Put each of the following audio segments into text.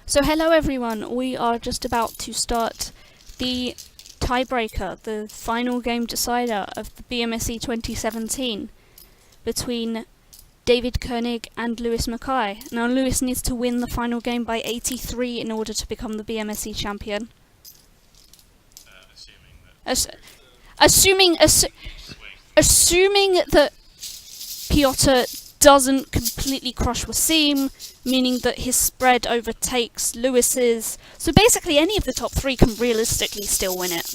So hello everyone, we are just about to start the tiebreaker, the final game decider of the BMSE 2017 between David Koenig and Lewis Mackay. Now Lewis needs to win the final game by 83 in order to become the BMSE champion. Assuming that Piotr doesn't completely crush Wasim, meaning that his spread overtakes Lewis's. So basically any of the top three can realistically still win it.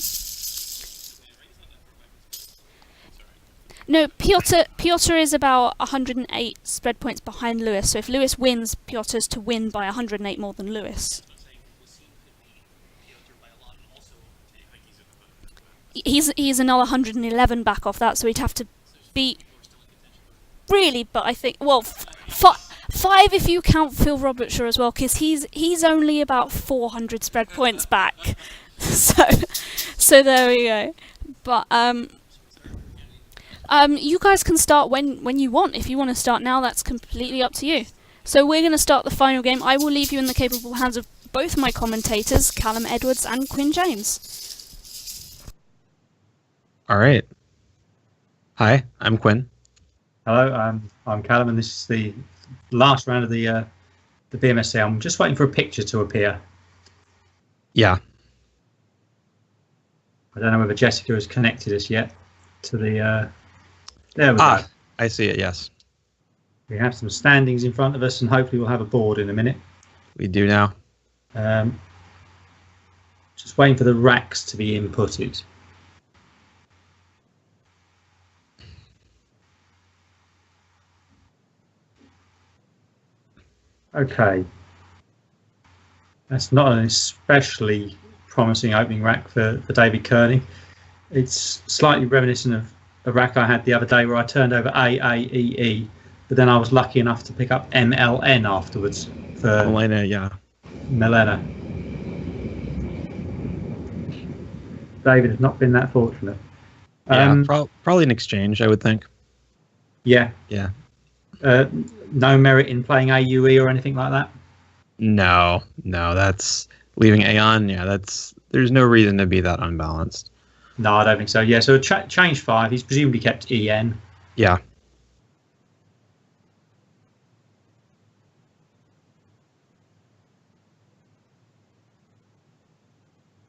No, Piotr is about 108 spread points behind Lewis, so if Lewis wins, Piotr's to win by 108 more than Lewis. He's another 111 back off that, so he'd have to beat... Really, but I think... Well, five if you count Phil Robertshire as well, because he's only about 400 spread points back. So there we go. But you guys can start when you want. If you want to start now, that's completely up to you. So we're going to start the final game. I will leave you in the capable hands of both my commentators, Calum Edwards and Quinn James. All right. Hi, I'm Quinn. Hello, I'm Calum, and this is the last round of the BMSC. I'm just waiting for a picture to appear. Yeah. I don't know whether Jessica has connected us yet to the... there we go. I see it, yes. We have some standings in front of us, and hopefully we'll have a board in a minute. We do now. Just waiting for the racks to be inputted. Okay, that's not an especially promising opening rack for David Koenig. It's slightly reminiscent of a rack I had the other day where I turned over AAEE, but then I was lucky enough to pick up MLN afterwards for Milena, yeah. Milena. David has not been that fortunate. Yeah, probably an exchange, I would think. Yeah. Yeah. No merit in playing AUE or anything like that? No, that's leaving Aeon. Yeah, there's no reason to be that unbalanced. No, I don't think so. Yeah, so change 5. He's presumably kept EN. Yeah.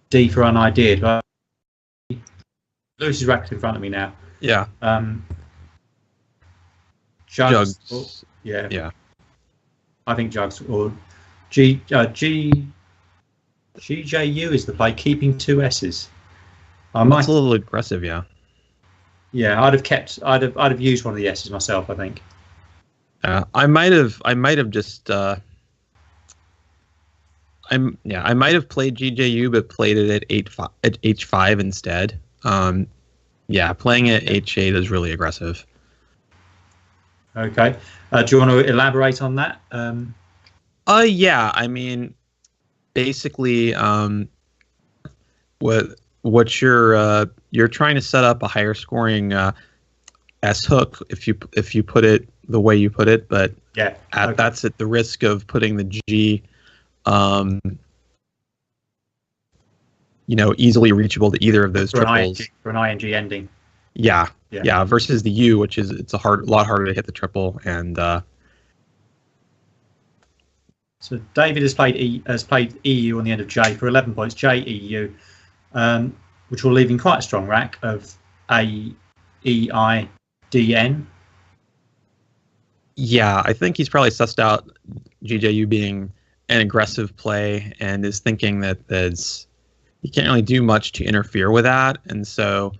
D for unideaed. Right? Lewis's rack's in front of me now. Yeah. Jugs. Yeah. I think Jugs or GJU is the play, keeping 2 S's. That's a little aggressive, yeah. Yeah, I'd have used one of the S's myself, I think. I might have just I might have played GJU but played it at H5 instead. Yeah, playing at H8 is really aggressive. Okay. Do you want to elaborate on that? Yeah. I mean, basically, what you're trying to set up a higher scoring S hook if you put it the way you put it, but yeah, that's at the risk of putting the G, easily reachable to either of those triples. For an ING ending. Yeah. Versus the U, which is it's a lot harder to hit the triple, and so David has played EU on the end of J for 11 points. J EU, which will leave him quite a strong rack of A E I D N. Yeah, I think he's probably sussed out GJU being an aggressive play and is thinking that he can't really do much to interfere with that, and so.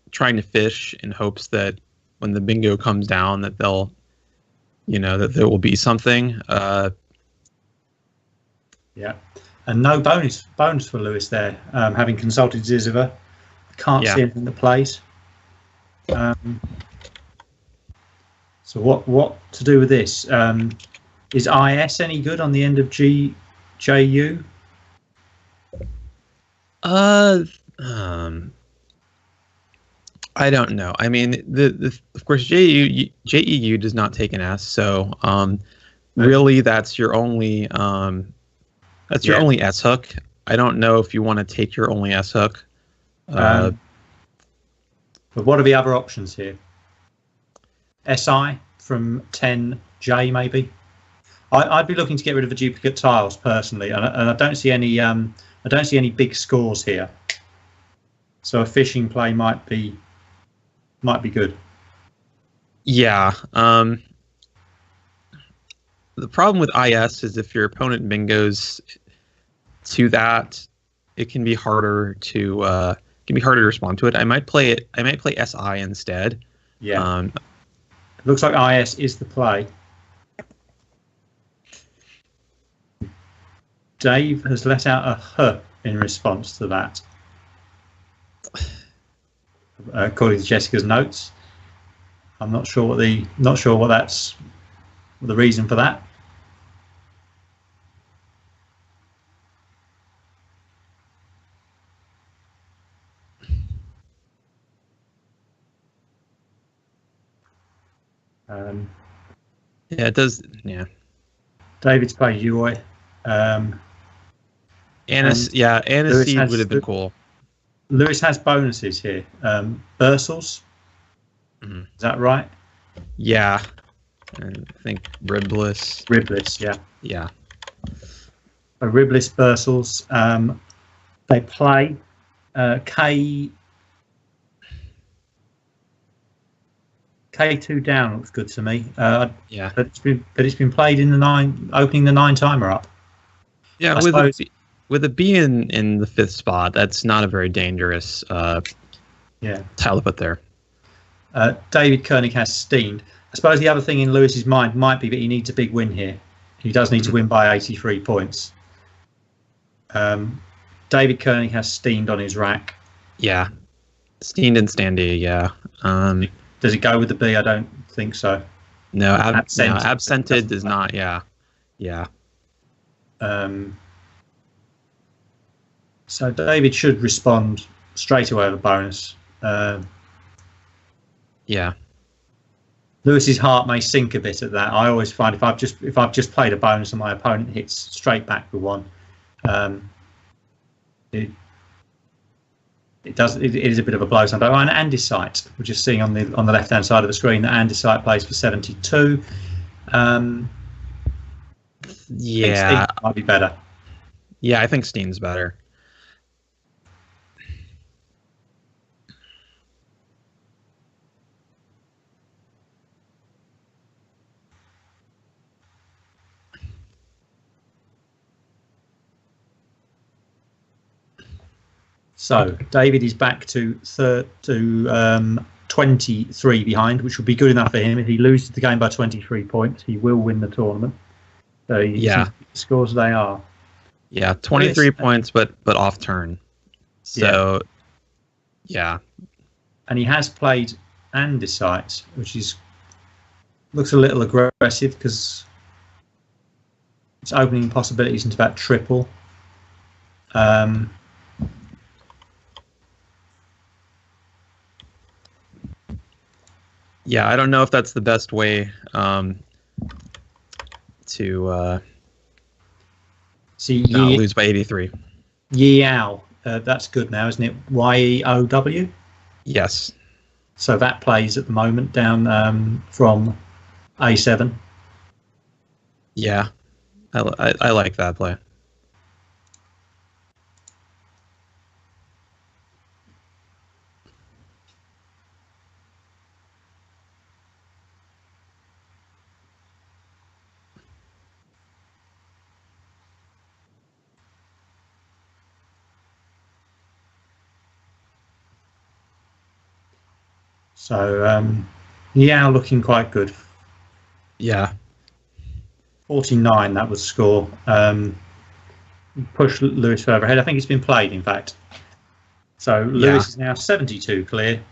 Trying to fish in hopes that when the bingo comes down that that there will be something. Yeah, and no bonus for Lewis there. Having consulted Zizova, can't see anything that plays. So what to do with this? Is IS any good on the end of GJU? I don't know. I mean, of course, JEU does not take an S, so really that's your only your only S hook. I don't know if you want to take your only S hook. But what are the other options here? SI from 10J maybe. I'd be looking to get rid of the duplicate tiles personally, and I don't see any. I don't see any big scores here. So a fishing play might be good. Yeah. The problem with IS is if your opponent bingos to that, it can be harder to respond to it. I might play SI instead. Yeah. It looks like IS is the play. Dave has let out a H in response to that, according to Jessica's notes. I'm not sure what the reason for that. Yeah, it does. Yeah. David's played UI. Aniseed would have been cool. Lewis has bonuses here. Bursals. Mm-hmm. Is that right? Yeah. And I think Ribless. Ribless, yeah. Yeah. Ribless Bursals. They play K2 down looks good to me. Yeah. But it's been played in opening the 9 timer up. Yeah, with a B in the 5th spot, that's not a very dangerous tile to put there. David Koenig has steamed. I suppose the other thing in Lewis's mind might be that he needs a big win here. He does need to win by 83 points. David Koenig has steamed on his rack. Yeah, steamed and standy. Yeah. Does it go with the B? I don't think so. No, absented does not. Yeah. Yeah. So David should respond straight away with a bonus. Yeah. Lewis's heart may sink a bit at that. I always find if I've just played a bonus and my opponent hits straight back with one, it is a bit of a blow sometimes. And andesite, we're just seeing on the left hand side of the screen that andesite plays for 72. Yeah, might be better. Yeah, I think Steen's better. So David is back to 23 behind, which would be good enough for him. If he loses the game by 23 points, he will win the tournament. So yeah, scores they are. Yeah, 23 points, but off turn. So yeah. And he has played andesite, which looks a little aggressive because it's opening possibilities into about triple. Yeah, I don't know if that's the best way to not lose by 83. Yeow, that's good now, isn't it? YEOW? Yes. So that plays at the moment down from A7. Yeah, I like that play. So Yao looking quite good. Yeah. 49, that was score. Push Lewis further ahead. I think it's been played, in fact. So Lewis is now 72 clear.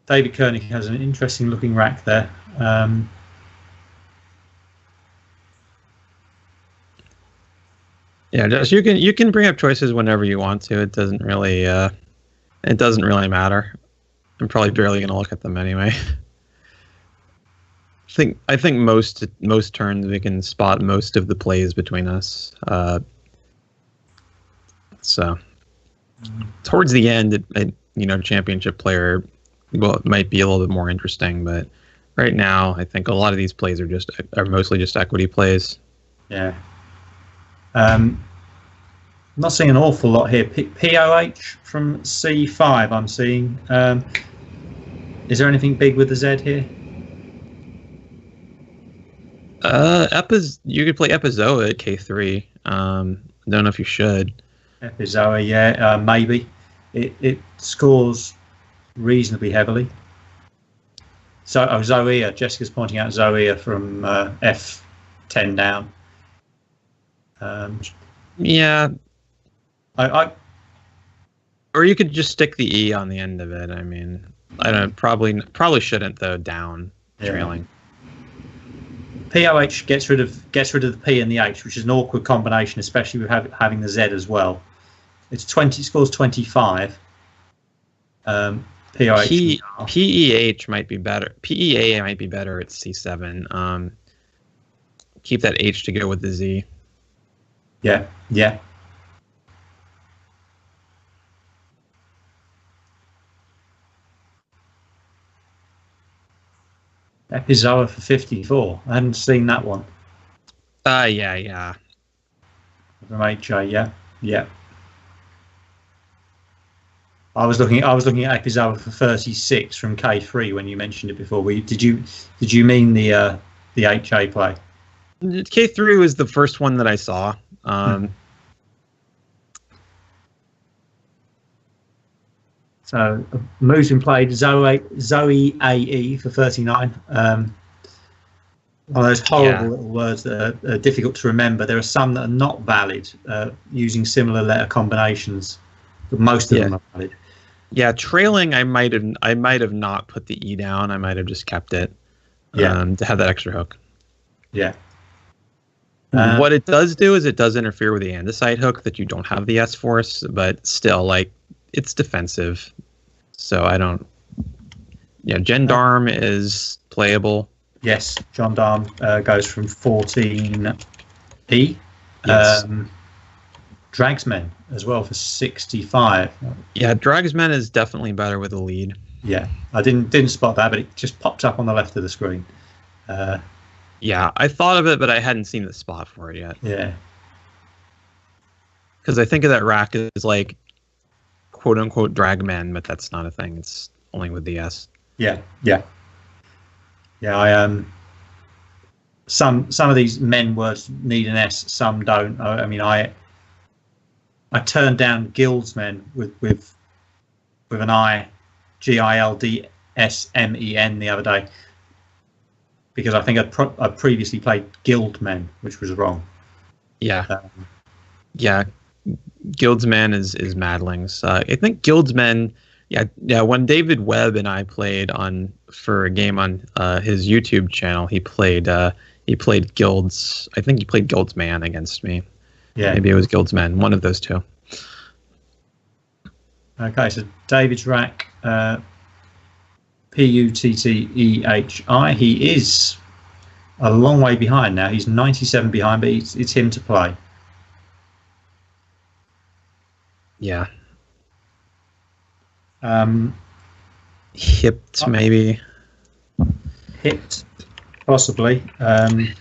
David Koenig has an interesting looking rack there. Yeah, just you can bring up choices whenever you want to. It doesn't really matter. I'm probably barely going to look at them anyway. I think most turns we can spot most of the plays between us. So towards the end, championship player, well, it might be a little bit more interesting, but right now, I think a lot of these plays are mostly just equity plays. Yeah. I'm not seeing an awful lot here. POH from C5, I'm seeing. Is there anything big with the Z here? You could play Epizoa at K3. Don't know if you should. Epizoa, yeah, maybe. It scores reasonably heavily. So, Zoea. Jessica's pointing out Zoea from F10 down. Yeah. Or you could just stick the E on the end of it. I mean, I don't probably shouldn't though. Down trailing. POH gets rid of the P and the H, which is an awkward combination, especially with having the Z as well. It's 20 scores 25. POH. PEH might be better. PEA might be better at C7. Keep that H to go with the Z. Yeah. Epizoa for 54. I hadn't seen that one. Yeah. From HA, yeah. I was looking at Epizoa for 36 from K3 when you mentioned it before. Did you mean the HA play? K3 was the first one that I saw. So moves been played. Zoe AE for 39. One of those horrible little words that are difficult to remember. There are some that are not valid using similar letter combinations, but most of them are valid. Yeah, trailing. I might have not put the E down. I might have just kept it. To have that extra hook. Yeah. What it does do is it does interfere with the andesite hook that you don't have the S force, but still, it's defensive. So I don't. Yeah, Gendarme is playable. Yes, Gendarme goes from 14E. Yes. Dragsmen as well for 65. Yeah, Dragsmen is definitely better with a lead. Yeah, I didn't spot that, but it just popped up on the left of the screen. Yeah, I thought of it, but I hadn't seen the spot for it yet. Yeah. Because I think of that rack as like quote unquote dragmen, but that's not a thing. It's only with the S. Yeah. I some of these men words need an S, some don't. I mean, I turned down guildsmen with an I, GILDSMEN the other day because I think I'd previously played guildmen, which was wrong. Yeah. Guildsman is Madlings. I think Guildsmen. Yeah. When David Webb and I played for a game on his YouTube channel, he played Guilds. I think he played Guildsman against me. Yeah. Maybe it was Guildsman. One of those two. Okay, so David's rack, Puttehi. He is a long way behind now. He's 97 behind, but it's him to play. Yeah. Hipped maybe. Hipped, possibly. I'm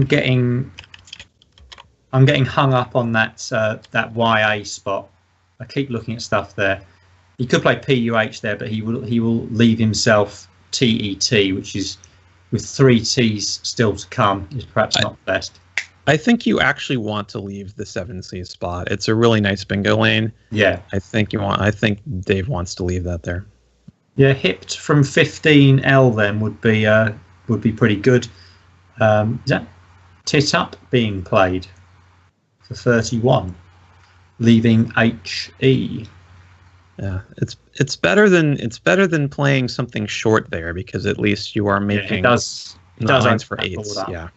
getting hung up on that YA spot. I keep looking at stuff there. He could play PUH there, but he will leave himself TET, which is with 3 T's still to come, is perhaps not best. I think you actually want to leave the 7C spot. It's a really nice bingo lane. Yeah. I think Dave wants to leave that there. Yeah, hipped from 15L then would be pretty good. Is that Tit Up being played for 31, leaving HE? Yeah, it's better than playing something short there because at least you are making it does lines for 8s. Yeah.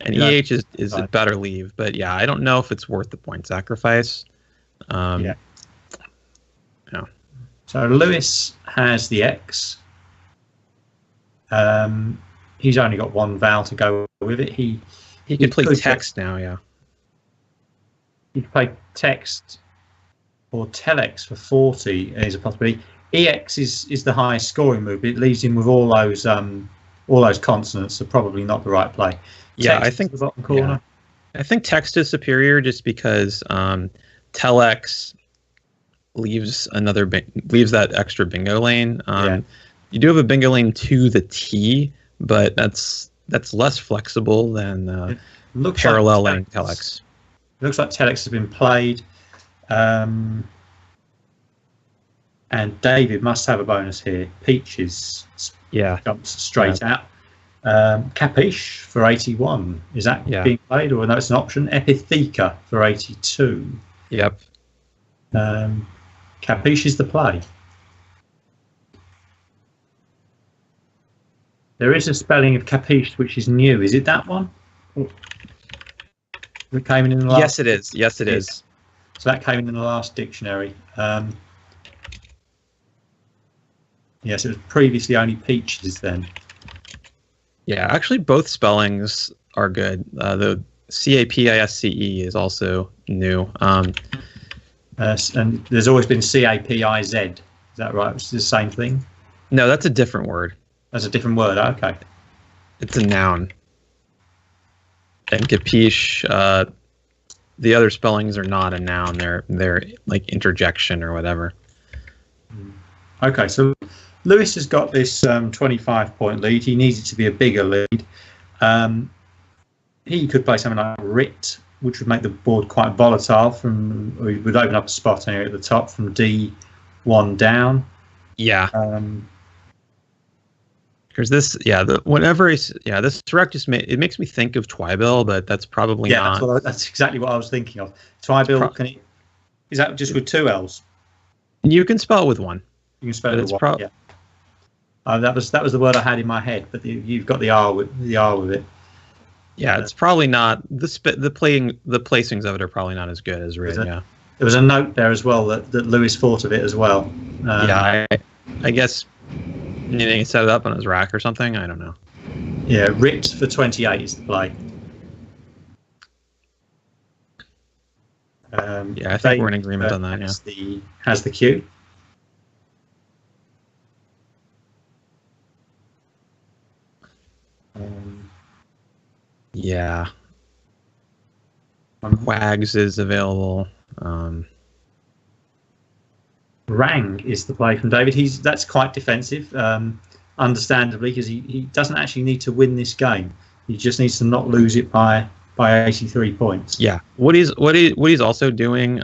And EH is a better leave, but yeah, I don't know if it's worth the point sacrifice. Yeah. So Lewis has the X. He's only got one vowel to go with it. He could play text now, yeah. He could play text or telex for 40 is a possibility. EX is the highest scoring move, but it leaves him with all those consonants, so probably not the right play. Yeah, text I think the bottom corner. Yeah. I think text is superior just because telex leaves that extra bingo lane. You do have a bingo lane to the T, but that's less flexible than parallel lane telex. It looks like telex has been played, and David must have a bonus here. Peaches jumps straight out. Capiche for 81. Is that being played, or no? It's an option. Epitheca for 82. Yep. Capiche is the play. There is a spelling of capiche which is new. Is it that one? That came in the last. Yes, it is. Yes, it is. So that came in the last dictionary. Yes, it was previously only peaches then. Yeah, actually, both spellings are good. The CAPISCE is also new. And there's always been CAPIZ. Is that right? Which is the same thing? No, that's a different word. That's a different word. Okay. It's a noun. And capiche, the other spellings are not a noun. They're like interjection or whatever. Okay, so Lewis has got this 25-point lead. He needs it to be a bigger lead. He could play something like Rit, which would make the board quite volatile. We would open up a spot here at the top from D1 down. Yeah. Because this, this direct it makes me think of Twybill, but that's probably not. That's exactly what I was thinking of. Twybill, is that just with two L's? You can spell it with one. You can spell it with one. Yeah. That was the word I had in my head, but you've got the R with it. Yeah, it's probably not the placings of it are probably not as good as Rit. Yeah. There was a note there as well that Lewis thought of it as well. I guess. You think he set it up on his rack or something? I don't know. Yeah, Rit for 28 is the play. I think we're in agreement on that. Has the cue. Wags is available. Rang is the play from David. That's quite defensive, understandably, because he doesn't actually need to win this game. He just needs to not lose it by 83 points. Yeah. What he's also doing,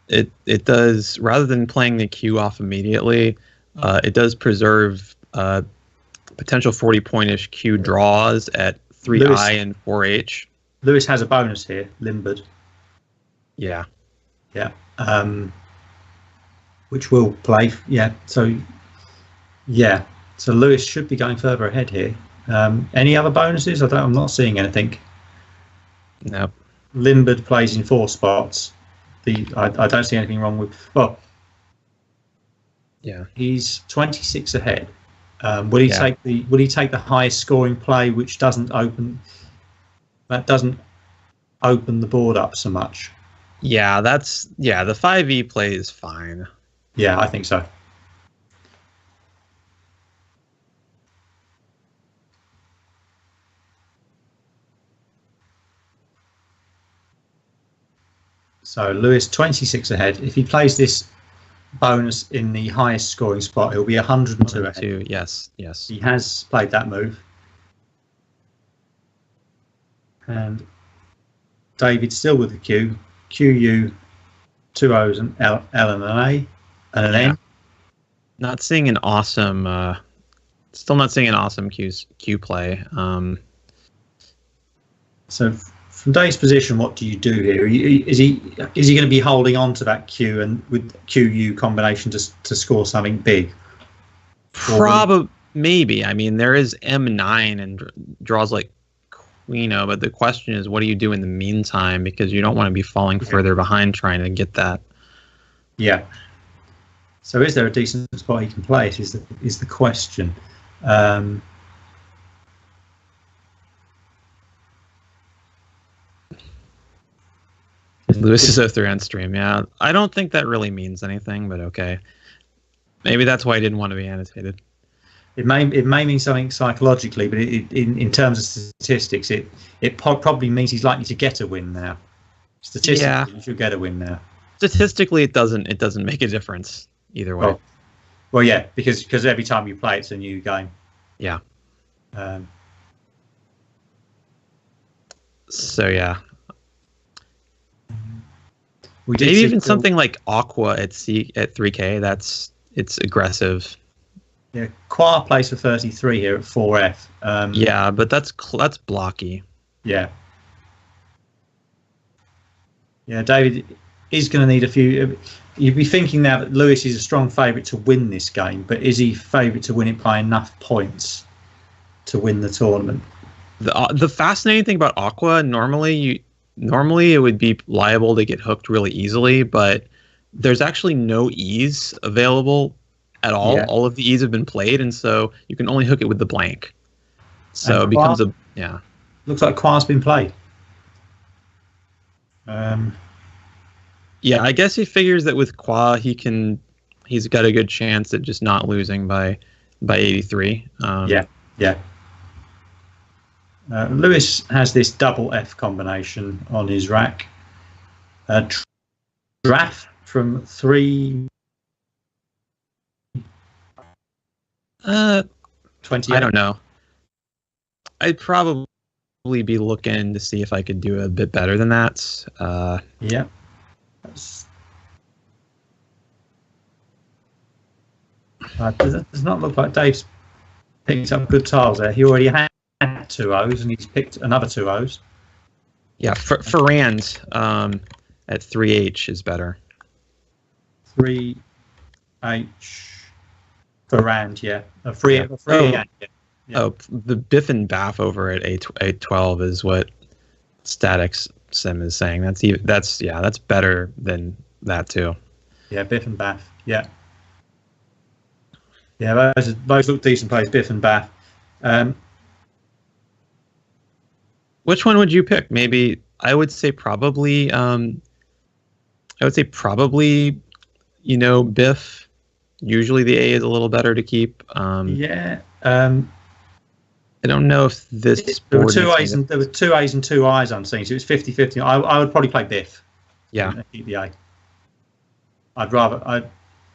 it does, rather than playing the cue off immediately, it does preserve potential 40-point-ish cue draws at 3I and 4H. Lewis has a bonus here, Limbered. Yeah. Yeah. Which will play. Yeah. So Lewis should be going further ahead here. Any other bonuses? I'm not seeing anything. No. Limbered plays in 4 spots. I don't see anything wrong with. Well. Yeah. He's 26 ahead. Will he take the highest scoring play, which doesn't open the board up so much? Yeah, the 5e play is fine. Yeah, I think so. So Lewis 26 ahead. If he plays this bonus in the highest scoring spot, he'll be 102 ahead. Yes. He has played that move. And David still with the Q. QU, 2 O's and L and an A and an N. Not seeing an awesome still not seeing an awesome Q play. So from Dave's position, what do you do here? Is he going to be holding on to that Q and with QU combination to score something big? Probably, maybe. I mean, there is M9 and draws like Queen-O, but the question is, what do you do in the meantime? Because you don't want to be falling further behind trying to get that. Yeah. So is there a decent spot he can play? Is the question. Um, Lewis is 0-3 on stream. Yeah, I don't think that really means anything, but okay. Maybe that's why I didn't want to be annotated. It may mean something psychologically, but in terms of statistics, it probably means he's likely to get a win now. Statistically, he should get a win now. Statistically, it doesn't make a difference either way. Well, yeah, because every time you play, it's a new game. Yeah. So yeah. We did maybe even something like Aqua at 3K. It's aggressive. Yeah, Qua plays for 33 here at 4F. Yeah, but that's blocky. Yeah. Yeah, David is going to need a few. You'd be thinking now that Lewis is a strong favourite to win this game, but is he favourite to win it by enough points to win the tournament? The fascinating thing about Aqua, normally it would be liable to get hooked really easily, but there's actually no ease available at all. Yeah. All of the ease have been played, and so you can only hook it with the blank. So it becomes Looks like Qua's been played. Yeah, I guess he figures that with Qua he's got a good chance at just not losing by 83. Yeah. Lewis has this double F combination on his rack. Draft from 3. 20. I don't know. I'd probably be looking to see if I could do a bit better than that. Yeah. Does not look like Dave's picked up good tiles there. He already had 2 O's and he's picked another 2 O's. Yeah, Ferrand at 3H is better. 3H Ferrand, yeah. A free yeah. Oh, the Biff and Baff over at 812 is what Statics Sim is saying. That's better than that too. Yeah, Biff and Baff. Yeah. Yeah, those look decent plays, Biff and Baff. Which one would you pick? Maybe I would say probably Biff. Usually the A is a little better to keep. I don't know if this there were 2 A's and 2 I's I'm seeing, so it's 50-50. I would probably play Biff. Yeah. And keep the A. I'd rather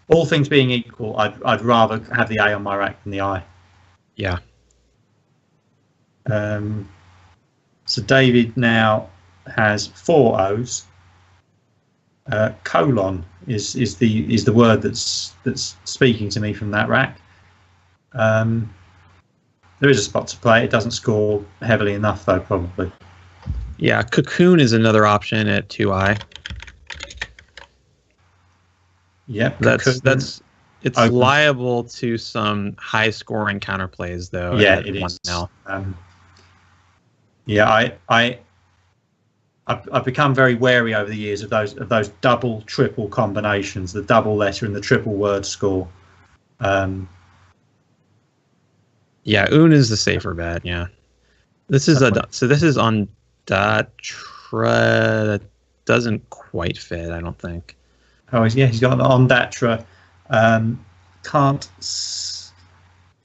all things being equal, I'd rather have the A on my rack than the I. Yeah. So David now has 4 O's. Colon is the word that's speaking to me from that rack. There is a spot to play. It doesn't score heavily enough though, probably. Yeah, Cocoon is another option at 2i. Yep, it's open. Liable to some high scoring counterplays though. Yeah, it is. I've become very wary over the years of those double triple combinations, the double letter and the triple word score. Yeah, Un is the safer bet. Yeah, this is on Datra. That doesn't quite fit, I don't think. Oh, yeah, he's got it on Datra.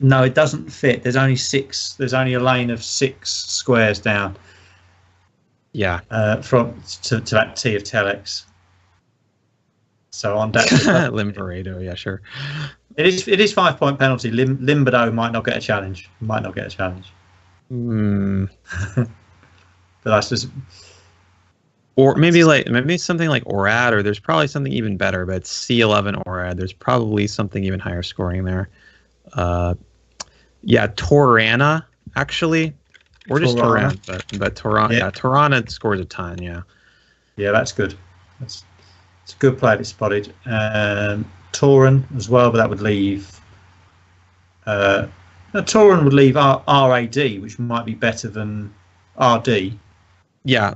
No, it doesn't fit. There's only 6. There's only a lane of 6 squares down. Yeah. From to that T of Telex. So on Datra. Limbarado, yeah, sure. It is 5-point penalty. Limbardo might not get a challenge. But that's just. Or maybe something like Orad, or there's probably something even better, but C11 Orad. There's probably something even higher scoring there. Yeah, Torana actually, or just Torana, but Torana. Yeah, Torana scores a ton. Yeah. Yeah, that's good. It's a good play if it's spotted. Toran as well, but that would leave. Toran would leave RAD, which might be better than RD. Yeah,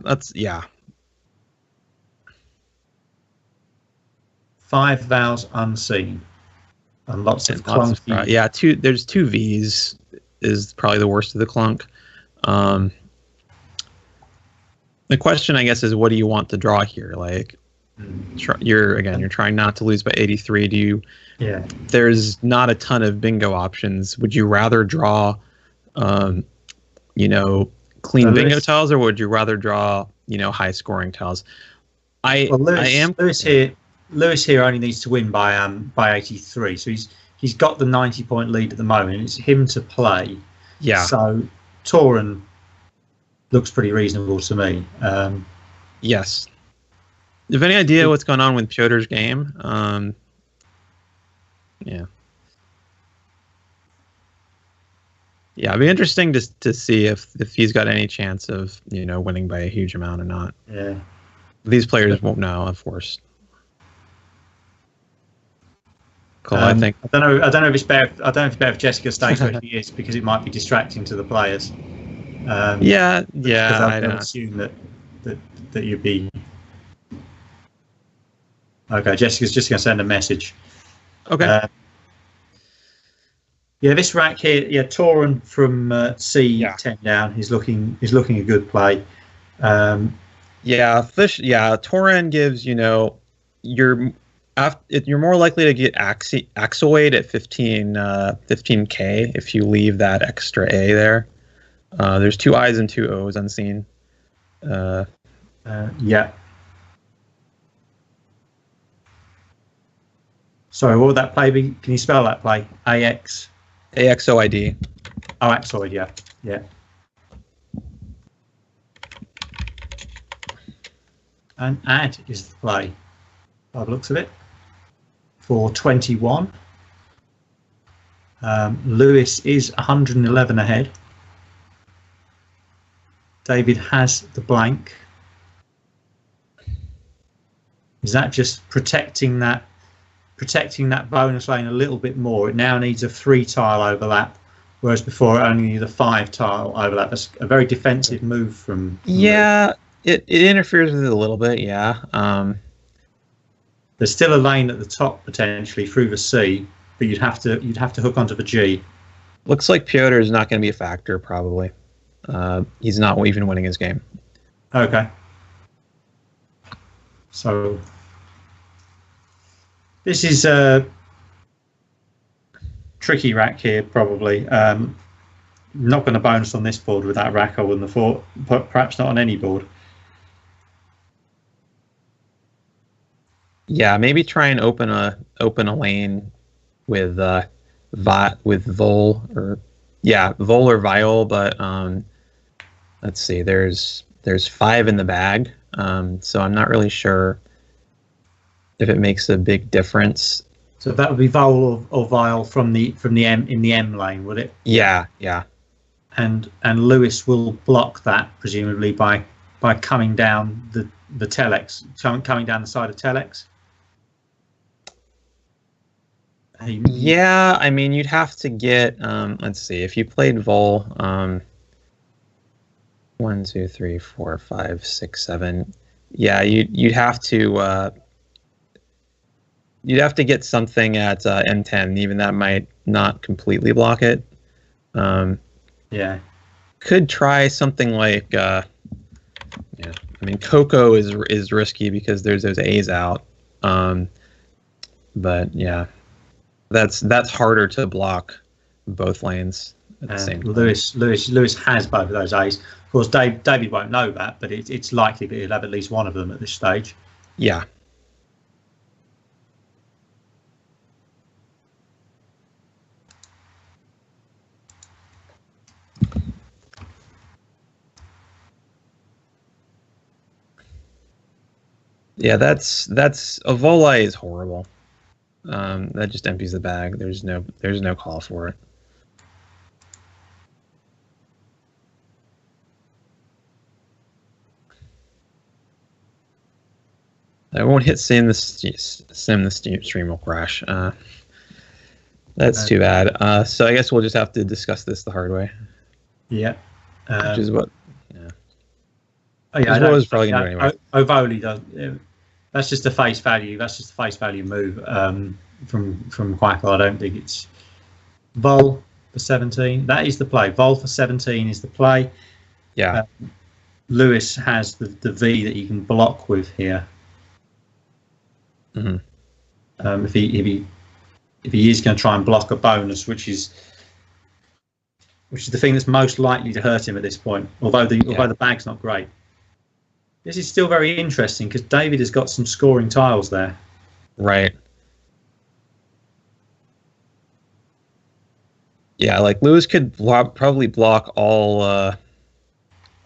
5 vowels unseen. and lots of Lots of clunky. yeah, there's two V's is probably the worst of the clunk. The question, I guess, is what do you want to draw here? Like, you're trying not to lose by 83. Do you? Yeah. There's not a ton of bingo options. Would you rather draw, clean bingo tiles, or would you rather draw, high scoring tiles? Lewis here only needs to win by 83, so he's got the 90-point lead at the moment. It's him to play. Yeah. So Toran looks pretty reasonable to me. Yes. Do you have any idea what's going on with Piotr's game? Yeah. Yeah, it'd be interesting to see if he's got any chance of winning by a huge amount or not. Yeah. These players won't know, of course. Cool. I don't know if it's better. I don't know if it's better if Jessica stays where she is, because it might be distracting to the players. Yeah. I don't assume that you'd be. Okay, Jessica's just going to send a message. Okay. This rack here, Toran from C10 down. He's looking a good play. Toran gives you're more likely to get Axoid at 15k if you leave that extra A there. There's 2 I's and 2 O's unseen. Yeah. Sorry, what would that play be? Can you spell that play? AX? AXOID. Oh, Axoid, yeah. And add is the play, by the looks of it, for 21. Lewis is 111 ahead. David has the blank. Is that just protecting that bonus lane a little bit more? It now needs a 3-tile overlap, whereas before it only needed a 5-tile overlap. That's a very defensive move from Lewis. It interferes with it a little bit, yeah. There's still a lane at the top potentially through the C, but you'd have to hook onto the G. Looks like Piotr is not going to be a factor, probably. He's not even winning his game. Okay. So this is a tricky rack here, probably. Not going to bonus on this board with that rack, I wouldn't have thought, but perhaps not on any board. Yeah, maybe try and open a lane with Vol or Viol, but let's see. There's 5 in the bag, so I'm not really sure if it makes a big difference. So that would be Vol or Viol from the M in the M lane, would it? Yeah. And Lewis will block that presumably by coming down the telex, coming down the side of telex. Yeah, I mean, you'd have to get, let's see, if you played Vol, 1, 2, 3, 4, 5, 6, 7. Yeah, you'd have to get something at M10. Even that might not completely block it. Yeah, could try something like, I mean, Coco is risky because there's those A's out. But yeah. That's harder to block both lanes at the same time. Lewis has both of those A's. Of course, David won't know that, but it's likely that he'll have at least one of them at this stage. Yeah. Yeah, that's a Volley is horrible. That just empties the bag. There's no call for it. I won't hit sim. The stream will crash. That's too bad. So I guess we'll just have to discuss this the hard way. Yeah. Which is what. Yeah. Oh yeah. I was probably gonna do anyway. Ovoli does. That's just a face value. That's just a face value move. from Quackle. I don't think it's Vol for 17. That is the play. Vol for 17 is the play. Yeah. Lewis has the V that he can block with here. Mm-hmm. If he is going to try and block a bonus, which is the thing that's most likely to hurt him at this point. Although the bag's not great. This is still very interesting because David has got some scoring tiles there. Right. Yeah, like Lewis could probably block all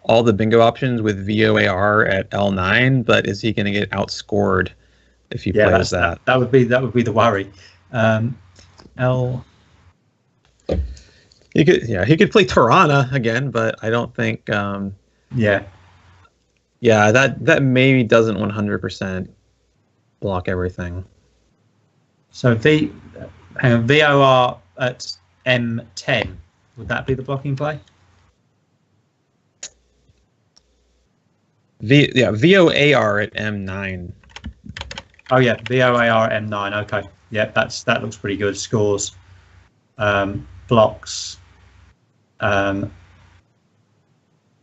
the bingo options with VOAR at L9, but is he going to get outscored if he plays that? That would be the worry. L. He could play Tirana again, but I don't think. That maybe doesn't 100% block everything. So VOR at M10, would that be the blocking play? VOAR at M9. Oh yeah, VOAR at M9. Okay, yeah, that looks pretty good. Scores, blocks.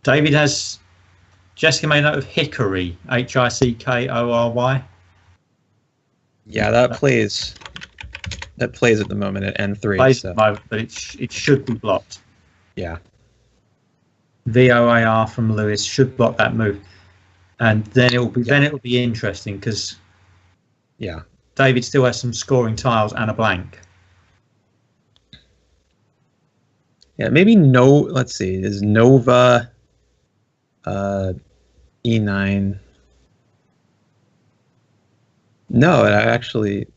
David has. Jessica made note of Hickory, HICKORY. Yeah, that plays at the moment at N3. Plays at the moment, but it should be blocked. Yeah. VOAR from Lewis should block that move, and then it will be interesting because David still has some scoring tiles and a blank. Yeah, maybe no. Let's see. Is Nova E9? No, it actually.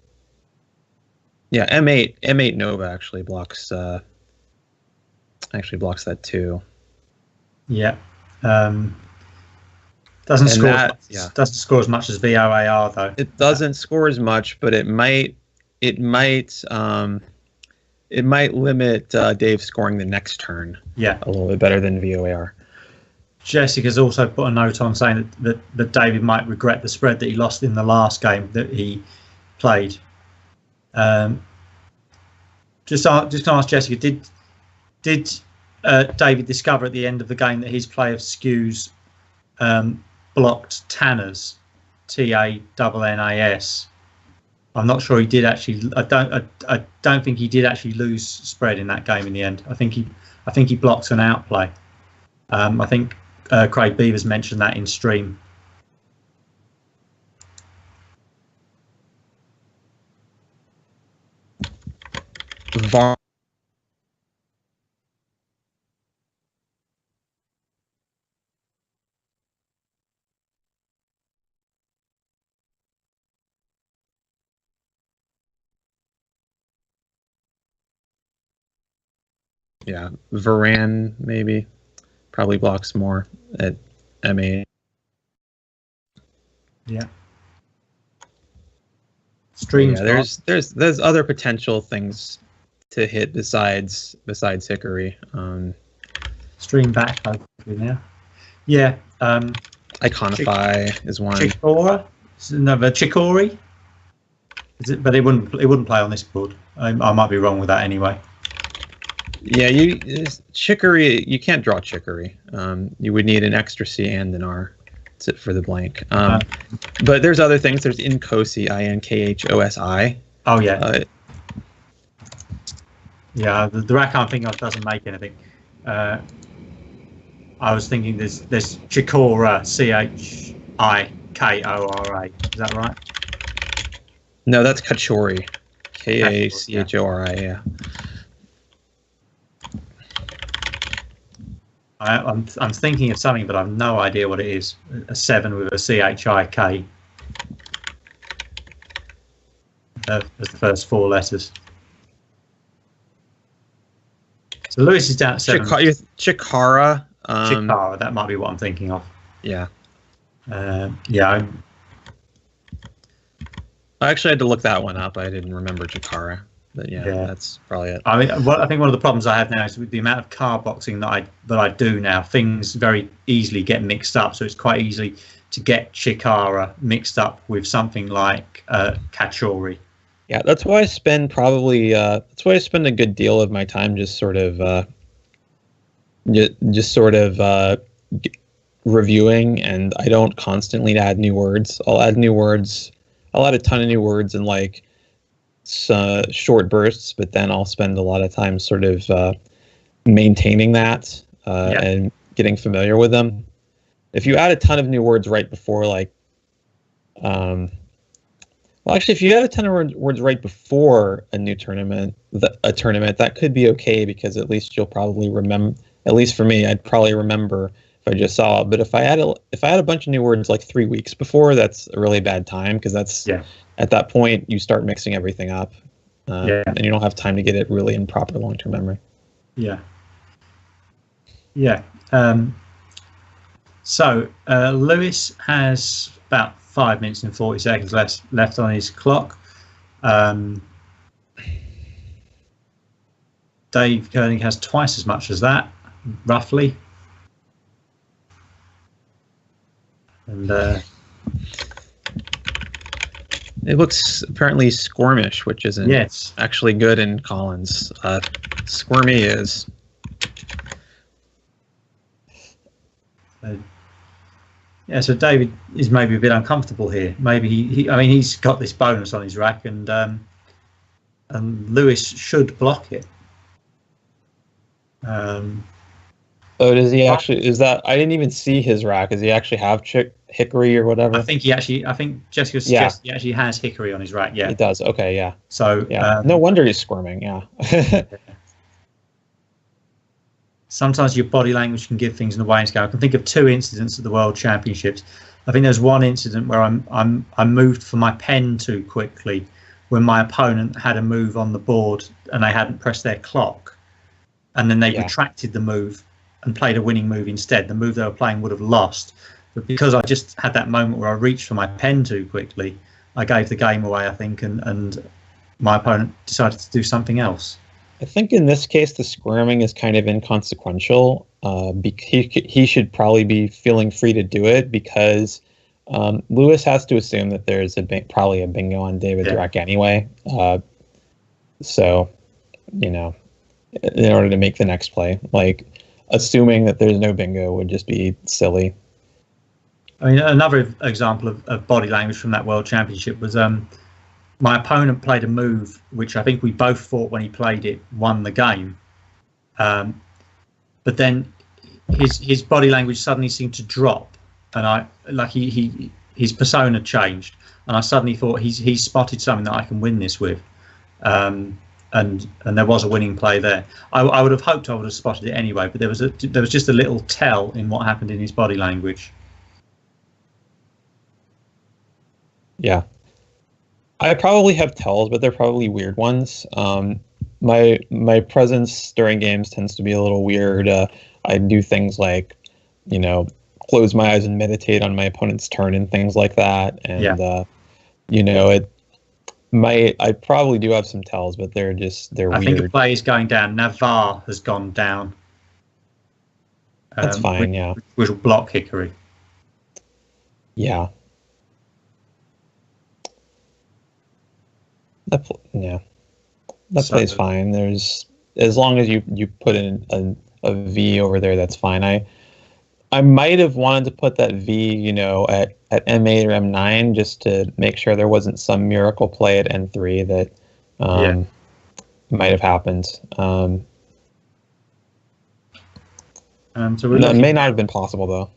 Yeah, M8 Nova actually blocks. Actually blocks that too. Yeah. Doesn't score as much as VOAR though. It doesn't score as much, but it might limit Dave scoring the next turn. Yeah, a little bit better than VOAR. Jessica's also put a note on saying that David might regret the spread that he lost in the last game that he played. Just going to ask Jessica, did David discover at the end of the game that his play of skews blocked Tanner's TANNAS? I'm not sure he did actually. I don't think he did actually lose spread in that game in the end. I think he blocked an outplay. I think Craig Beavers mentioned that in stream. Yeah, Varane maybe probably blocks more at M8. Yeah. Streams. Yeah, there's other potential things to hit besides Hickory. Stream back hopefully now. Yeah. Iconify is one. Chikora? No, but Chikori? Is it? But it wouldn't play on this board. I might be wrong with that anyway. Yeah, Chicory. You can't draw Chicory. You would need an extra C and an R for the blank. But there's other things. There's Inkosi, INKHOSI. Oh yeah. Yeah, the rack I'm thinking of doesn't make anything. I was thinking there's Chikora, CHIKORA. Is that right? No, that's Kachori, KACHORI. Yeah. I'm thinking of something, but I've no idea what it is. A 7 with a CHIK as the first 4 letters. So Lewis is down at 7. Chikara. Chikara, that might be what I'm thinking of. Yeah. Yeah. I actually had to look that one up. I didn't remember Chikara. But yeah, that's probably it. I mean, I think one of the problems I have now is with the amount of card boxing that I do now. Things very easily get mixed up, so it's quite easy to get Chikara mixed up with something like Kachori. Yeah, that's why I spend probably that's why I spend a good deal of my time just sort of reviewing, and I don't constantly add new words. I'll add new words. I'll add a ton of new words in like short bursts, but then I'll spend a lot of time sort of maintaining that and getting familiar with them. If you add a ton of new words right before like well, actually, if you add a ton of words right before a new tournament, that could be okay, because at least you'll probably remember. At least for me, I'd probably remember if I just saw it. But if I add a bunch of new words like 3 weeks before, that's a really bad time, because that's at that point you start mixing everything up, and you don't have time to get it really in proper long-term memory. Yeah. Yeah. So Lewis has about 5 minutes and 40 seconds left on his clock. Dave Koenig has twice as much as that, roughly. And it looks apparently squirmish, which isn't actually good in Collins. Squirmy is. Yeah, so David is maybe a bit uncomfortable here. Maybe I mean, he's got this bonus on his rack, and Lewis should block it. Oh, does he actually? Is that? I didn't even see his rack. Does he actually have hickory or whatever? I think Jessica suggests he actually has hickory on his rack. Yeah, he does. Okay, yeah. So no wonder he's squirming. Yeah. Sometimes your body language can give things in the weighing scale. I can think of 2 incidents at the World Championships. I think there's one incident where I moved for my pen too quickly when my opponent had a move on the board and they hadn't pressed their clock, and then they retracted the move and played a winning move instead. The move they were playing would have lost, but because I just had that moment where I reached for my pen too quickly, I gave the game away, I think, and my opponent decided to do something else. I think in this case, the squirming is kind of inconsequential. He should probably be feeling free to do it, because Lewis has to assume that there's probably a bingo on David's rack anyway. So, in order to make the next play, like assuming that there's no bingo would just be silly. I mean, another example of body language from that World Championship was my opponent played a move which I think we both thought when he played it won the game, but then his body language suddenly seemed to drop, and his persona changed, and I suddenly thought he's spotted something that I can win this with, and there was a winning play there. I would have hoped I would have spotted it anyway, but there was just a little tell in what happened in his body language. Yeah. I probably have tells, but they're probably weird ones. My presence during games tends to be a little weird. I do things like, close my eyes and meditate on my opponent's turn and things like that. And I probably do have some tells, but they're weird. I think a play is going down. Navarre has gone down. That's fine. Which will block hickory. Yeah. That plays fine. There's, as long as you put in a V over there, that's fine. I might have wanted to put that V, at M8 or M9, just to make sure there wasn't some miracle play at N3 that might have happened. So it may not have been possible though.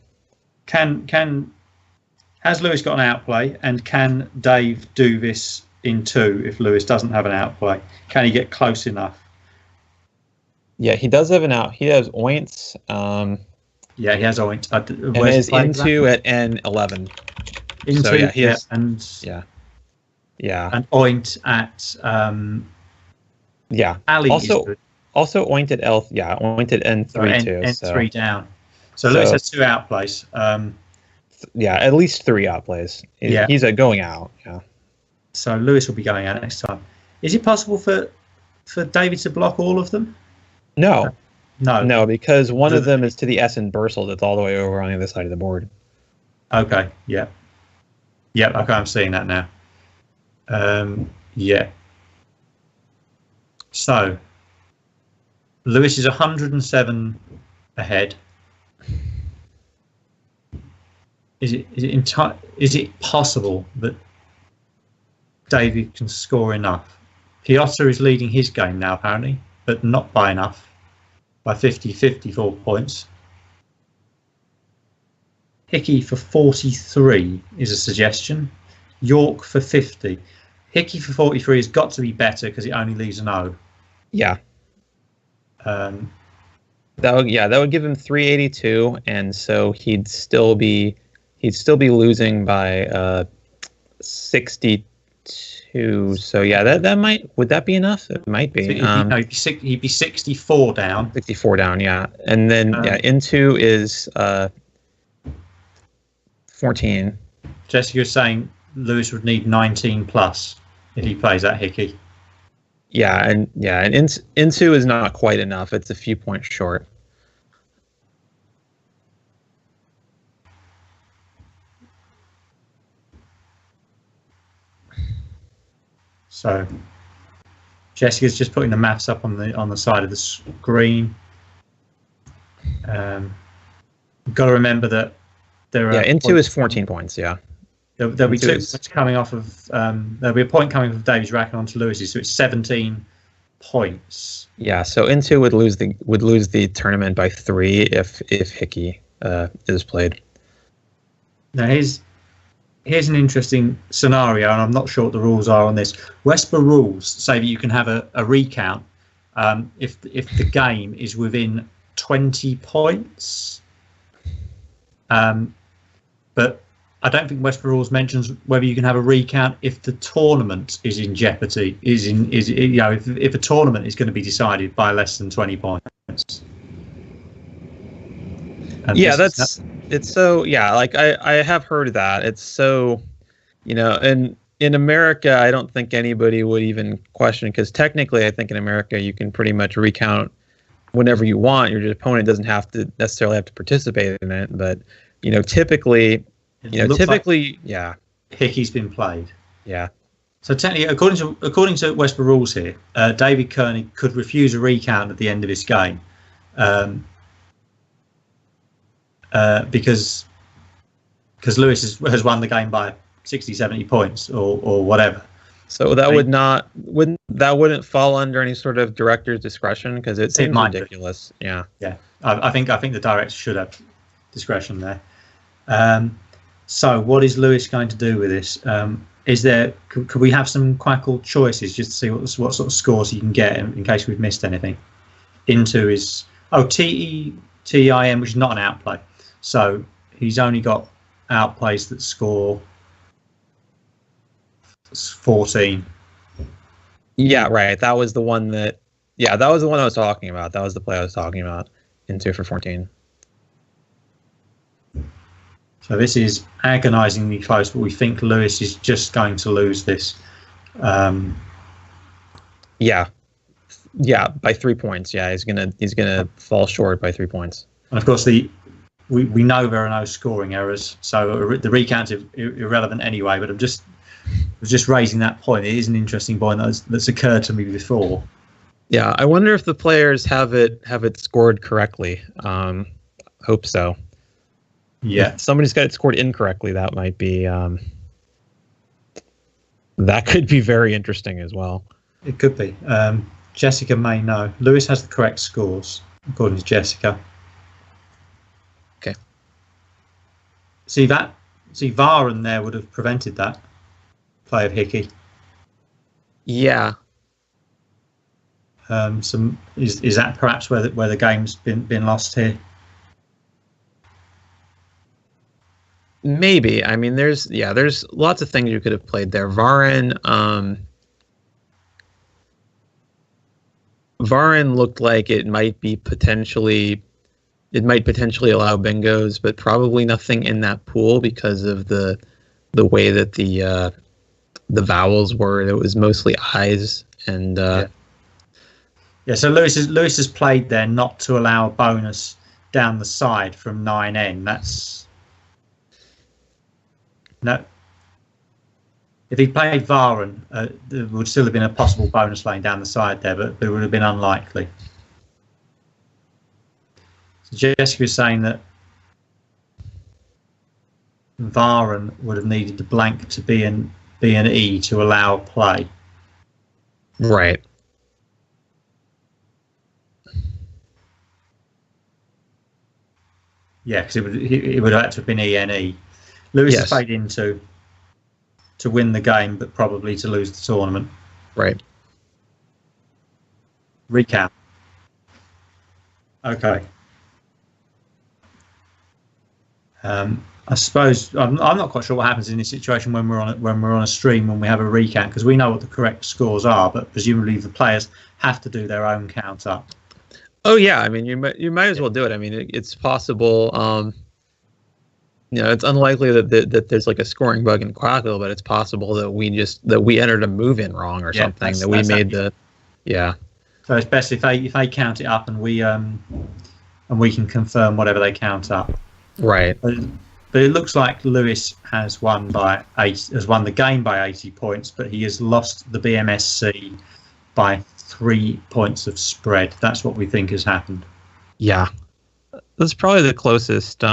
Has Lewis got an outplay, and can Dave do this in 2 if Lewis doesn't have an outplay? Can he get close enough? Yeah, he does have an out. He has oints. Yeah, he has oint. And is into at N11. Into, so, he has, and oint at Ali also oint at L. Yeah, oint at N3 too. N3 down. So Lewis has 2 outplays. At least 3 outplays. He's going out. Yeah. So Lewis will be going out next time. Is it possible for David to block all of them? No, because one of them is to the S in Bursel that's all the way over on the other side of the board. Okay, yeah. Okay, I'm seeing that now. So Lewis is 107 ahead. Is it possible that David can score enough? Piotr is leading his game now, apparently, but not by enough, by 54 points. Hickey for 43 is a suggestion. York for 50. Hickey for 43 has got to be better because it only leaves an O. Yeah. That would give him 382, and so he'd still be losing by 62. So yeah, would that be enough? It might be. He'd be 64 down. 64 down, yeah, and then into is 14. Jessica's saying Lewis would need 19 plus if he plays that Hickey. Yeah, and into is not quite enough. It's a few points short. So Jessica's just putting the maths up on the side of the screen. You've got to remember that there are into is 14 points. Yeah, there'll be 2 points coming off of there'll be a point coming from David's racket onto Lewis's, so it's 17 points. Yeah, so into would lose the tournament by 3 if Hickey is played. Now here's an interesting scenario, and I'm not sure what the rules are on this. Westborough rules say that you can have a recount if the game is within 20 points. But I don't think Westborough rules mentions whether you can have a recount if the tournament is in jeopardy. If a tournament is going to be decided by less than 20 points. And it's so, yeah, like I have heard of that. It's so, and in America, I don't think anybody would even question, because technically I think in America you can pretty much recount whenever you want. Your opponent doesn't necessarily have to participate in it, but typically, yeah, Hickey's been played. Yeah. So technically, according to Westborough rules here, David Koenig could refuse a recount at the end of this game. Because Lewis has won the game by 60, 70 points or whatever. So that wouldn't fall under any sort of director's discretion, because it seems ridiculous. Yeah. Yeah. I think the director should have discretion there. So what is Lewis going to do with this? Could we have some Quackle choices just to see what sort of scores he can get in case we've missed anything? Into is TETIM, which is not an outplay. So he's only got outplays that score 14. Yeah, right. That was the one I was talking about. That was the play I was talking about. Into for 14. So this is agonizingly close, but we think Lewis is just going to lose this. Yeah, by 3 points. Yeah, he's gonna fall short by 3 points. And of course, we know there are no scoring errors, so the recount's irrelevant anyway. But I was just raising that point. It is an interesting point that's occurred to me before. Yeah, I wonder if the players have it scored correctly. Hope so. Yeah, if somebody's got it scored incorrectly, that might be that could be very interesting as well. It could be. Jessica may know. Lewis has the correct scores according to Jessica. Okay. See Varen there would have prevented that play of Hickey. Yeah. Is that perhaps where the game's been lost here? Maybe. I mean, there's lots of things you could have played there. Varen looked like it might potentially allow bingos, but probably nothing in that pool because of the way that the vowels were. It was mostly eyes and yeah. So Lewis has played there not to allow a bonus down the side from 9N. That's no. if he played Varen, there would still have been a possible bonus lane down the side there, but it would have been unlikely. So Jessica is saying that Varen would have needed the blank to be an E to allow play. Right. Yeah, because it would have had to have been ENE. Lewis has played into to win the game, but probably to lose the tournament. Right. Recount. Okay. I suppose I'm not quite sure what happens in this situation when we're on a stream when we have a recount, because we know what the correct scores are, but presumably the players have to do their own count up. Oh yeah, I mean you might as well do it. I mean it's possible. It's unlikely that there's like a scoring bug in Quackle, but it's possible that we entered a move in wrong or something, that we made the. So it's best if they count it up and we can confirm whatever they count up. Right. But it looks like Lewis has won the game by 80 points, but he has lost the BMSC by 3 points of spread. That's what we think has happened. Yeah, that's probably the closest.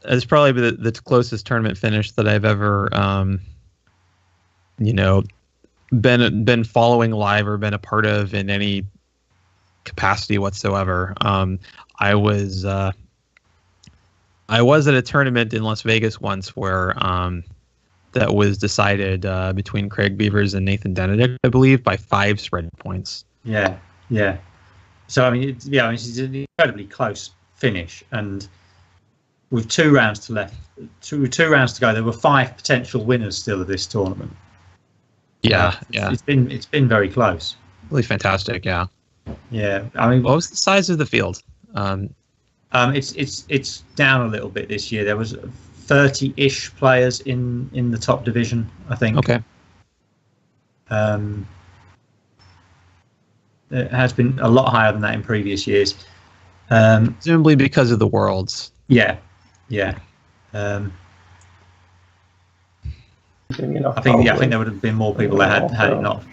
It's probably the closest tournament finish that I've ever, been following live or been a part of in any capacity whatsoever. I was at a tournament in Las Vegas once where that was decided between Craig Beavers and Nathan Denedict, I believe, by 5 spread points. Yeah. So I mean, it's an incredibly close finish, and with 2 rounds to rounds to go, there were 5 potential winners still of this tournament. Yeah. It's been very close. Really fantastic. Yeah. I mean, what was the size of the field? It's down a little bit this year. There was 30-ish players in the top division, I think. Okay. It has been a lot higher than that in previous years. Presumably because of the Worlds. Yeah. I think there would have been more people that had it not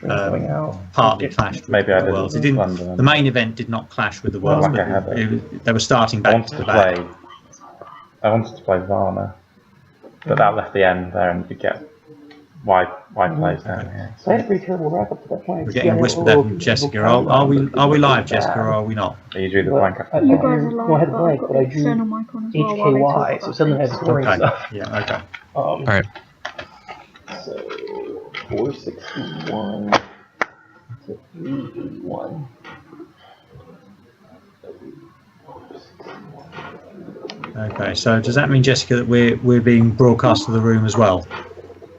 partly clashed with the Worlds. The main event did not clash with the Worlds, but they were starting back to back. I wanted to play Varna, but that left the end there, and you get wide plays down here. We're getting a whisper there from Jessica. Are we live, Jessica, or are we not? You drew the blank. You guys are live, but I've got the external mic on as well. HKY, so suddenly has scoring stuff. Yeah, okay. All right. So 461 to 381. Okay, so does that mean, Jessica, that we're being broadcast to the room as well?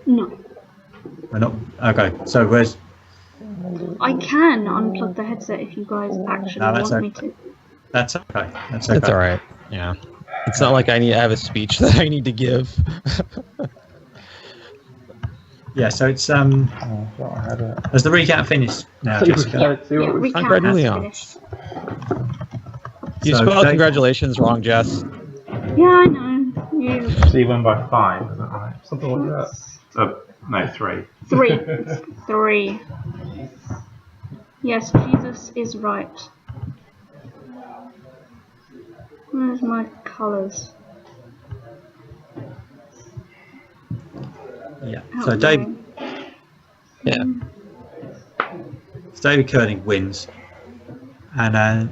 No. We're not. Okay, so where's? I can unplug the headset if you guys actually want me to. That's okay. That's okay. That's all right. Yeah, it's not like I have a speech that I need to give. Yeah, so it's has the recount finished now, Jessica? Yeah, recount has finished. You spelled congratulations wrong, Jess. Yeah, I know. So you won by 5, is that right? Something like that. No, 3. 3. Yes, Jesus is right. Where's my colours? Yeah. So David Koenig wins, and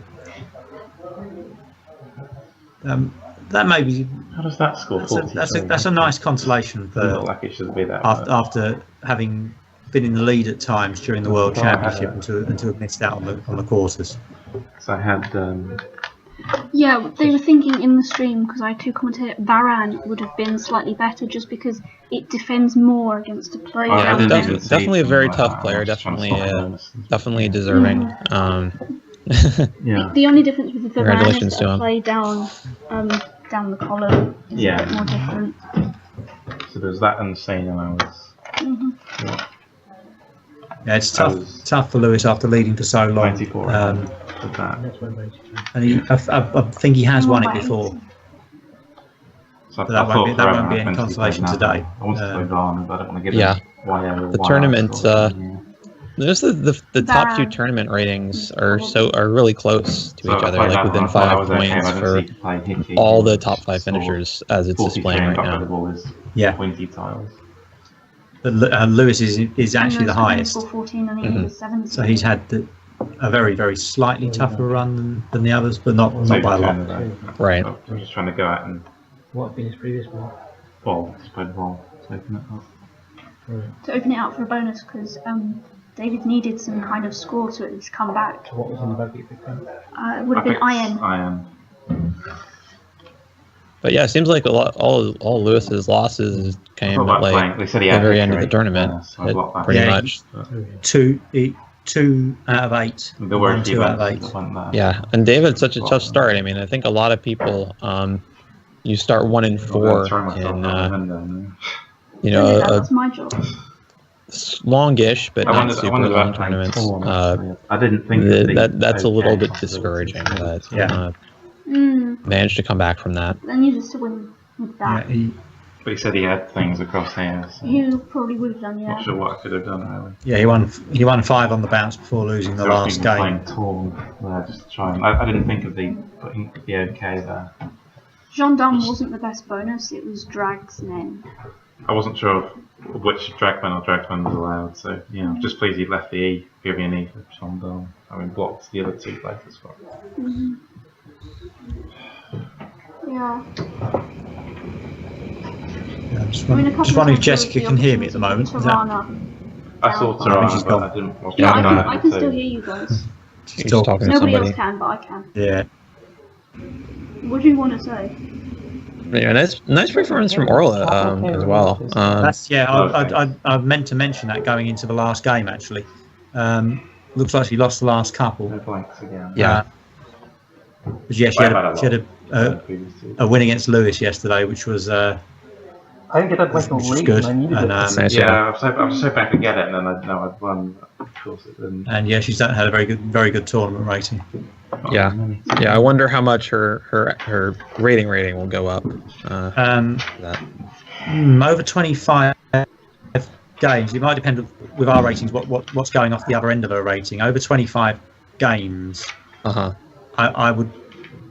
that may be. How does that score? That's a nice consolation for like it should be that after having been in the lead at times during the World Championship and to have missed out on the quarters. So I had. Yeah, they were thinking in the stream, because I too commented, Varan would have been slightly better just because it defends more against a player. Yeah, definitely a very tough player. Definitely deserving. Yeah. The only difference with the Varan is that play down the column. It's a bit more different. So there's that unseen, and I was. Yeah, it's tough for Lewis after leading for so long. 94. And I think he has won it before. So But that won't be any any consolation today. I wanted to play Varna, but I don't want to give Yeah. him YL or The YR tournament, score. There's the top two Baran. tournament ratings are really close to So each I other, played like that within one. I thought I 5 was okay, points but I for didn't see to play Hickey, all who the top 5 scored finishers as it's 43 displaying and right got rid now. of all his Yeah. pointy tiles. But Lewis is actually the And Lewis highest. scored 14 and he Mhm. was 17. So he's had a very, very slightly tougher run than the others, but not by a lot. Right. So I'm just trying to go out and What had been his previous one? just play the ball. To open it up. To open it out for a bonus because David needed some kind of score to at least come back. So what was in the buggy pick then? It would have been Iron. Iron. But yeah, it seems like all Lewis's losses came at like They said he the had very end of the Hickory, tournament, so I blocked that. pretty Yeah, much. Two out of 8. There were a Won few 2 out of events 8. that went there. Yeah, and David had such a tough start. I mean, I think a lot of people, you start 1 and 4 in, That's my job. longish but I not wondered super long about tournaments. I didn't think That's a little bit discouraging, but Yeah. managed to come back from that. Then you just win with that. But he said he had things across here. So You probably would have done, yeah. not sure what I could have done really. Yeah, he won 5 on the bounce before losing the So I was last thinking game. playing tall there just to try and. I didn't think of putting the OK there. Gendarme wasn't the best bonus, it was Dragsmen. I wasn't sure which dragman or dragsman was allowed, so yeah, I'm just pleased he left the E, give me an E for Chandon. I mean, blocked the other 2 places for it. Yeah. I'm just I mean, a wondering, couple just of wondering if times Jessica there was can hear me at the opportunity moment. for Is that, Tirana. I saw I think Tirana, she's but gone. I didn't watch Yeah, Yeah, I can still hear you guys. She's talking to Nobody somebody. else can, but I can. yeah. What do you want to say? Yeah, nice performance from Orla as well. That's I meant to mention that going into the last game actually. Looks like she lost the last couple. No blanks again. Yeah. But yeah, she had a win against Lewis yesterday, which was I think it had like a which was lead good. and I needed And, it. That's nice, Yeah, yeah. I was hoping I could get it, and then I know I'd won. Of course, it didn't. and yeah, she's had a very good tournament rating. Yeah. Yeah, I wonder how much her rating will go up. That. Over 25 games. It might depend with our ratings what's going off the other end of her rating. Over 25 games, I would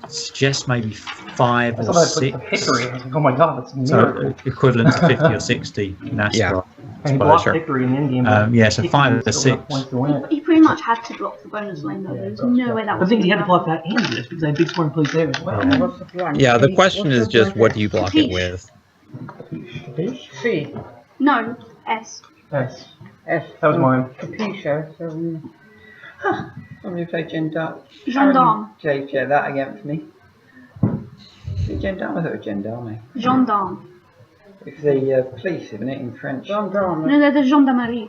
suggest maybe 5 I or thought I 6. put Hickory. I was like, oh my god, that's a So miracle. equivalent to 50 or 60 in Ascot. Yeah. And he Well, blocked sure. Hickory in the Indian. Yeah, so Hickory 5 or still got 6. points to win it. He pretty much had to block the bonus lane though. There was no way that But was the thing is, he had to gonna block that and this because I had big scoring plays there as well. Yeah. Yeah, the question is just what do you block it with? C. No, S. Yes. S. That was mine. Capisce. So, somebody played Gendarme. Gendarme. JJ, that again for me. Is it Gendarme? I thought it was Gendarme. Gendarme. It's the police, isn't it, in French? Gendarme. No, they're the gendarmerie.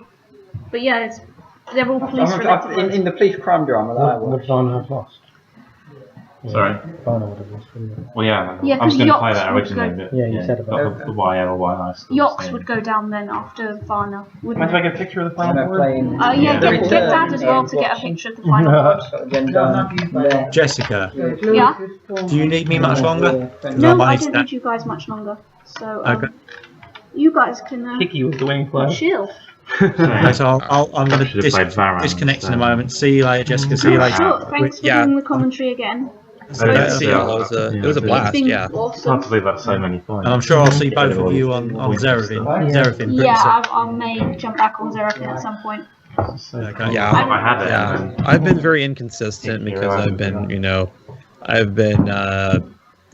But yeah, they're all police related. In the police crime drama that I watched. Varna have lost? Sorry. Varna would have lost, wouldn't it? Well, yeah, Yeah, I was 'cause going to play Yachts that would originally, go- but Yeah, you said about the YL, YI. Yox would go down then after Varna, wouldn't Meant to it? make a picture of the And final they're board? playing. Yeah, Yeah. get Return Dad as well and to get a watching. picture of the final board. Gendarme. Jessica, Yeah? do you need me much longer? No, might I need don't that. need you guys much longer. So, Okay. you guys can Hickey was the winning player. chill. Okay, so I'm going Should to have played Varane disconnect in a instead. moment. See you later, Jessica. See you later. Sure, thanks for Yeah. doing the commentary again. See y'all. It was a It's blast, been yeah. It's hard awesome. to believe that's so many points. And I'm sure I'll see both of you on Zerafin pretty Yeah, soon. I may jump back on Zerafin at some point. Okay. Yeah. I had it. Yeah, and then- I've been very inconsistent because I've been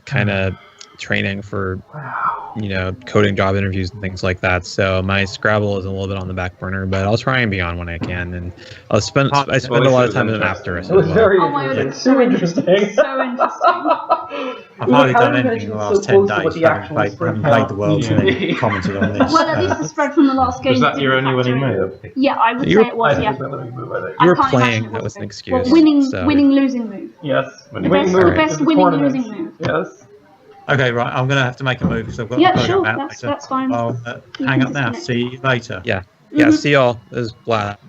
kind of training for, coding job interviews and things like that. So my Scrabble is a little bit on the back burner, but I'll try and be on when I can. And I spend a lot of time in after as It was well. very Oh my god, interesting. it's so interesting. So interesting. I've hardly done anything in the last 10 days. Haven't played the Worlds and then commented on this. Well, at least the spread from the last game. Was that your didn't only winning factor in. move? Yeah, I would You say were- it was, yeah. You were I can't playing, imagine it that was an Well, excuse. winning, so. losing move. Yes. The best winning losing move. Yes. Okay, right. I'm going to have to make a move because I've got Yeah, to sure, go out that's later. fine. I'll You hang can up now. disconnect. See you later. Yeah, Mhm. see y'all. It was blast.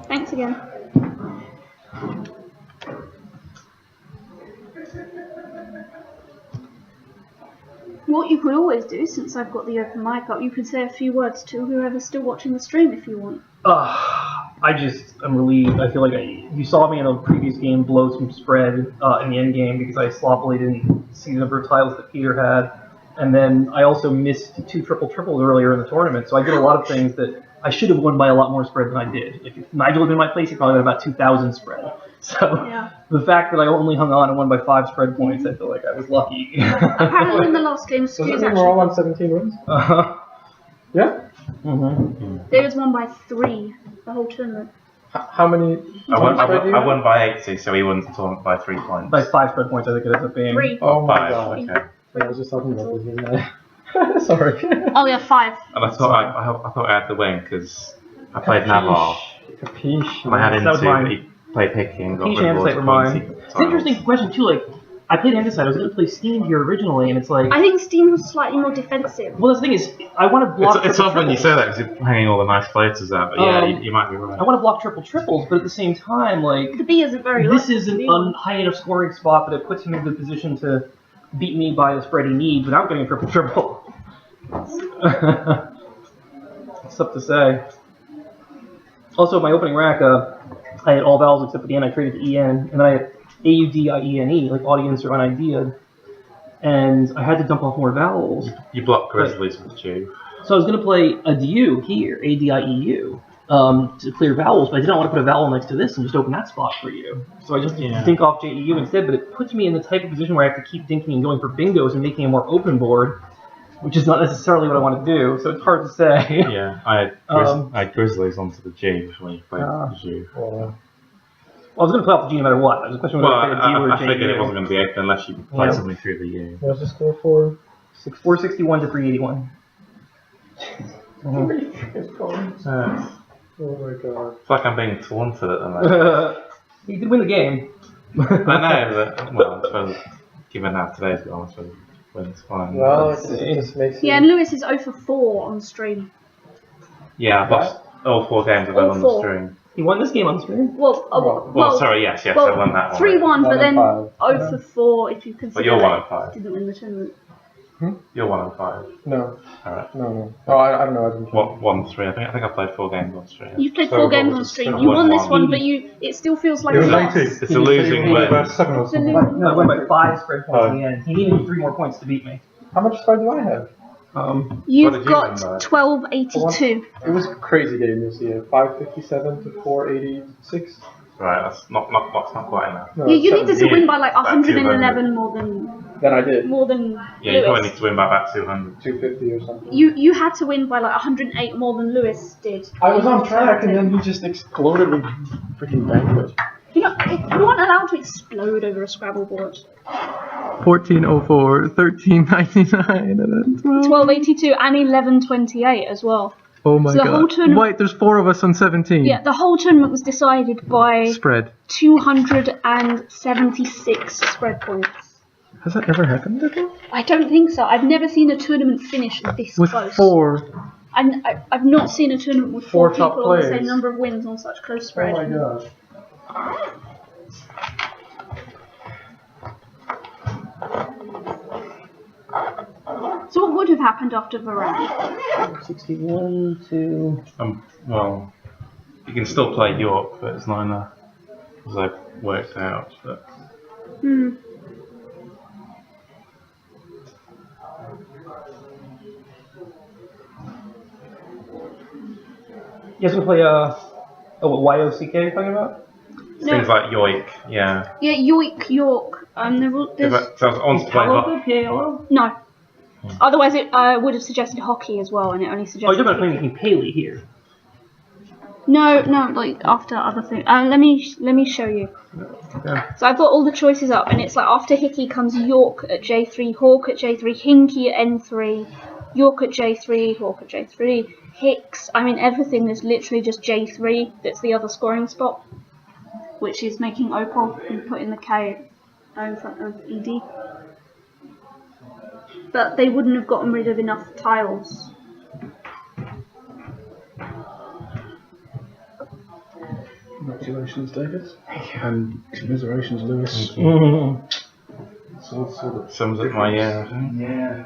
Thanks again. What you could always do, since I've got the open mic up, you could say a few words to whoever's still watching the stream if you want. I'm relieved. I feel like you saw me in a previous game blow some spread in the end game because I sloppily didn't see the number of tiles that Peter had. And then I also missed 2 triple-triples earlier in the tournament, so I did a lot of things that I should have won by a lot more spread than I did. Like, if Nigel had been in my place, he probably would have about 2,000 spread. So Yeah. the fact that I only hung on and won by 5 spread points, I feel like I was lucky. Apparently in the last game, Does that Skew's mean we're all actually... on 17 wins? Yeah? Mm-hmm. David's won by 3 the whole tournament. How many? I won I by 80, so he won the tournament by 3 points. By 5 spread points, I think it ends up being. 3. Oh my 5, god. okay. Yeah, I was just talking about this, wasn't I? Sorry. Oh yeah, 5. And I thought I had to win because I played Navarre. Capiche. And I had That was into, mine. but he played Hickey and got Peach rid and of Andesite were mine. It's an interesting question too. Like, I played Andesite. I was going to play Steam here originally, and it's like. I think Steam was slightly more defensive. Well, the thing is, I want to block. It's odd when you say that because you're hanging all the nice places out, but yeah, you might be right. I want to block triple triples, but at the same time, like. The B isn't very This lucky is to an be on. high enough scoring spot, but it puts him in the position to beat me by the spread he needs without getting a triple triple. It's tough to say. Also, my opening rack, I had all vowels except for the end. I traded to EN, and then I had AUDIENE, like audience or an idea, and I had to dump off more vowels. You block Grizzlies with you. So I was going to play adieu here, ADIEU, to clear vowels, but I did not want to put a vowel next to this and just open that spot for you. So I just dink off JEU instead, but it puts me in the type of position where I have to keep dinking and going for bingos and making a more open board, which is not necessarily what I want to do, so it's hard to say. Yeah, I had Grizzlies onto the G when you played the G. Well, I was going to play off the G no matter what. It was a question Well, whether I played a D or a I figured it JEU. wasn't going to be open unless you played something through the U. What's the score for? 461 to 381. Oh my god. It's like I'm being taunted at the moment. He did win the game. I know, but, well, I suppose, given how today's gone, I suppose it's fine. Well, it just makes Yeah, and Lewis is 0 for 4 on stream. Yeah, I've lost all 4 games I've All had on the 4. stream. He won this game on stream. Well, Well, sorry, yes, I won that one. 3-1, but then 1 and 5. 0 for 4 if you consider But you're 1 that and 5. didn't win the tournament. You're 1 and 5. No. Alright. No. Oh, I don't know. I didn't. 1-3. I think I played 4 games on stream. You've played So 4 what games was on it? stream. So You won this 1-1. one, but it still feels like It a was loss. 80. It's a losing win. About 7 or something. No, I won by 5 spread points in the end. He needed 3 more points to beat me. How much spread do I have? What You've did you got win by? 1282. It was a crazy game this year. 557 to 486. Right, that's not quite enough. No, You needed to 17. win by like About 111 more than Then I did. Yeah, you probably Lewis. need to win by about 200. 250 or something. You had to win by like 108 more than Lewis did. I was on track and then he just exploded with freaking banquet. You aren't allowed to explode over a Scrabble board. 1404, 1399, and then 12. 1282 and 1128 as well. Oh my So the whole god. tournament- Wait, there's 4 of us on 17. Yeah, the whole tournament was decided by Spread. 276 spread points. Has that ever happened before? I don't think so. I've never seen a tournament finish this With close. 4. I've not seen a tournament with 4 4 top people on the players. same number of wins on such close spread. Oh my god. So what would have happened after Varane? 61 to. Well, you can still play York, but it's not enough. As I've worked out. But You guys want to play, what YOCK you're talking about? No. things like Yoik, yeah. Yeah, York. There's So I wanted to play PALO? no. Otherwise, it would have suggested hockey as well, and it only Oh, suggested. you're about playing Paley here. No, like after other things. Let me show you. Okay. So I've got all the choices up, and it's like after Hickey comes York at J3, Hawk at J3, Hinky at N3, York at J3, Hawk at J3, Hicks. I mean, everything is literally just J3. That's the other scoring spot, which is making Opal and putting the K in front of ED. But they wouldn't have gotten rid of enough tiles. Congratulations, David. And commiserations, Lewis. Mm-hmm. So, Sums up my year. yeah.